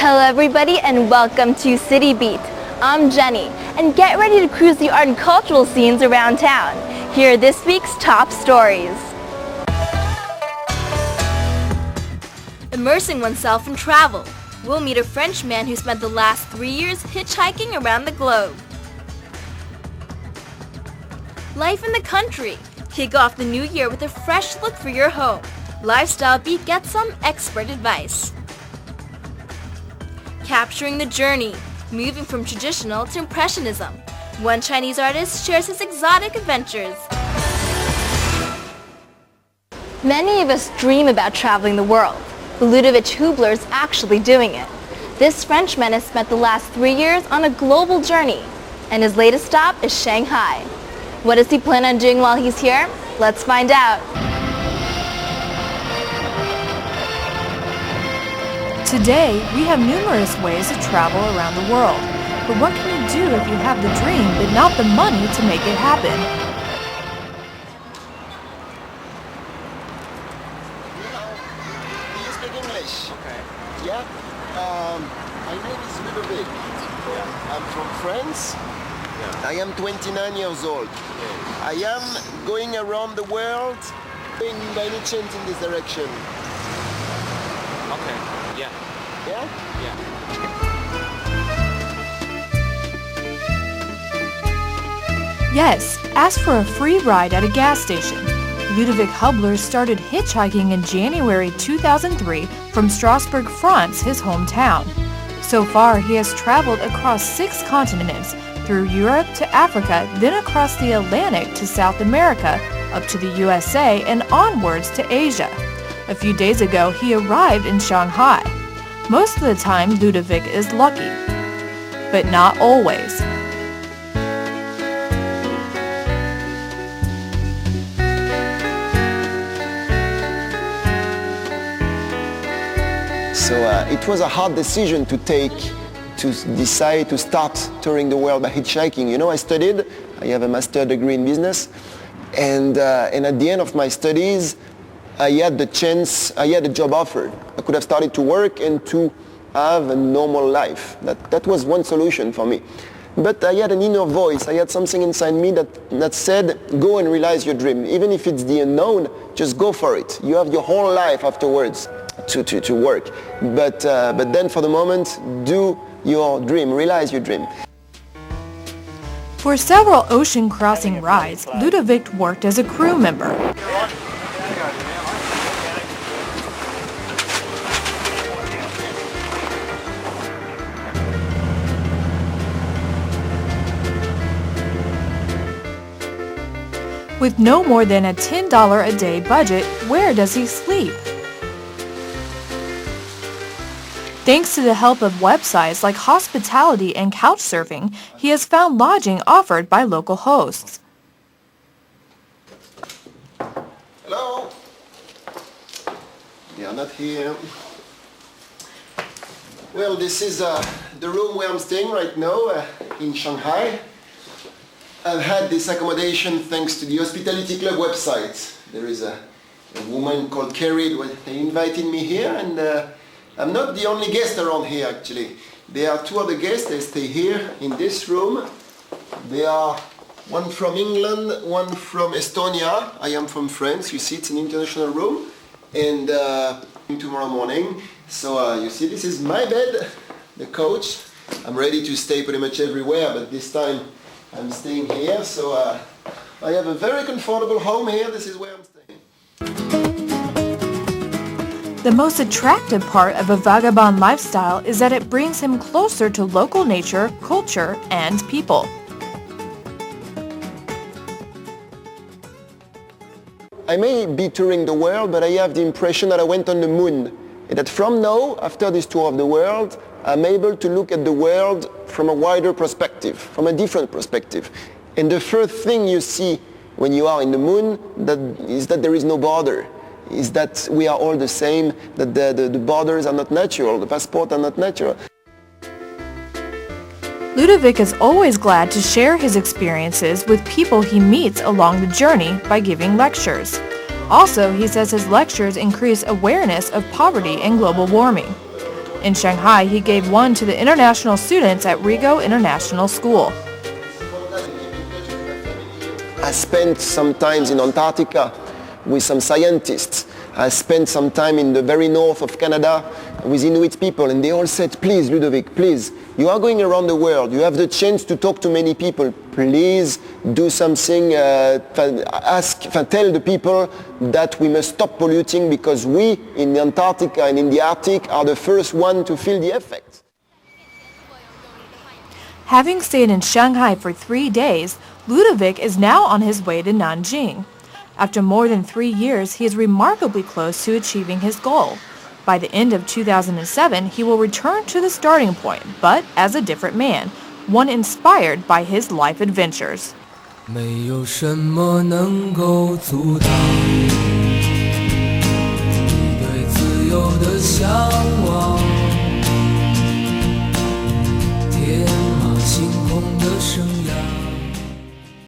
Hello everybody and welcome to City Beat. I'm Jenny and get ready to cruise the art and cultural scenes around town. Here are this week's top stories. Immersing oneself in travel. We'll meet a French man who spent the last 3 years hitchhiking around the globe. Life in the country. Kick off the new year with a fresh look for your home. Lifestyle Beat gets some expert advice. Capturing the journey. Moving from traditional to impressionism. One Chinese artist shares his exotic adventures. Many of us dream about traveling the world. But Ludovic Hubler is actually doing it. This Frenchman has spent the last 3 years on a global journey, and his latest stop is Shanghai. What does he plan on doing while he's here? Let's find out. Today, we have numerous ways to travel around the world. But what can you do if you have the dream but not the money to make it happen? Do you speak English? Okay. Yeah? My name is Ludovic. Yeah. I'm from France. Yeah. I am 29 years old. Okay. I am going around the world, going by any chance in this direction. Okay. Yeah. Yeah? Yeah. Yes, ask for a free ride at a gas station. Ludovic Hubler started hitchhiking in January 2003 from Strasbourg, France, his hometown. So far, he has traveled across 6 continents, through Europe to Africa, then across the Atlantic to South America, up to the USA, and onwards to Asia. A few days ago, he arrived in Shanghai. Most of the time, Ludovic is lucky, but not always. So it was a hard decision to take, to decide to start touring the world by hitchhiking. You know, I studied, I have a master's degree in business, and at the end of my studies, I had a job offer. I could have started to work and to have a normal life. That was one solution for me. But I had an inner voice. I had something inside me that said, go and realize your dream. Even if it's the unknown, just go for it. You have your whole life afterwards to work. But then for the moment, do your dream, realize your dream. For several ocean crossing rides, Ludovic worked as a crew member. With no more than a $10 a day budget, where does he sleep? Thanks to the help of websites like hospitality and couchsurfing, he has found lodging offered by local hosts. Hello? They are not here. Well, this is the room where I'm staying right now in Shanghai. I've had this accommodation thanks to the Hospitality Club website. There is a woman called Carrie. They invited me here, and I'm not the only guest around here actually. There are 2 other guests. They stay here in this room. They are one from England, one from Estonia. I am from France. You see, it's an international room. And tomorrow morning. So you see, this is my bed, the couch. I'm ready to stay pretty much everywhere, but this time I'm staying here, so I have a very comfortable home here. This is where I'm staying. The most attractive part of a vagabond lifestyle is that it brings him closer to local nature, culture, and people. I may be touring the world, but I have the impression that I went on the moon. And that from now, after this tour of the world, I'm able to look at the world from a wider perspective, from a different perspective. And the first thing you see when you are in the moon is that there is no border, is that we are all the same, that the borders are not natural, the passports are not natural. Ludovic is always glad to share his experiences with people he meets along the journey by giving lectures. Also, he says his lectures increase awareness of poverty and global warming. In Shanghai, he gave one to the international students at Rigo International School. I spent some time in Antarctica with some scientists. I spent some time in the very north of Canada with Inuit people, and they all said, please, Ludovic, please, you are going around the world. You have the chance to talk to many people. Please do something, tell the people that we must stop polluting because we in Antarctica and in the Arctic are the first one to feel the effects. Having stayed in Shanghai for 3 days, Ludovic is now on his way to Nanjing. After more than 3 years, he is remarkably close to achieving his goal. By the end of 2007, he will return to the starting point, but as a different man, one inspired by his life adventures. 没有什么能够阻挡你对自由的向往。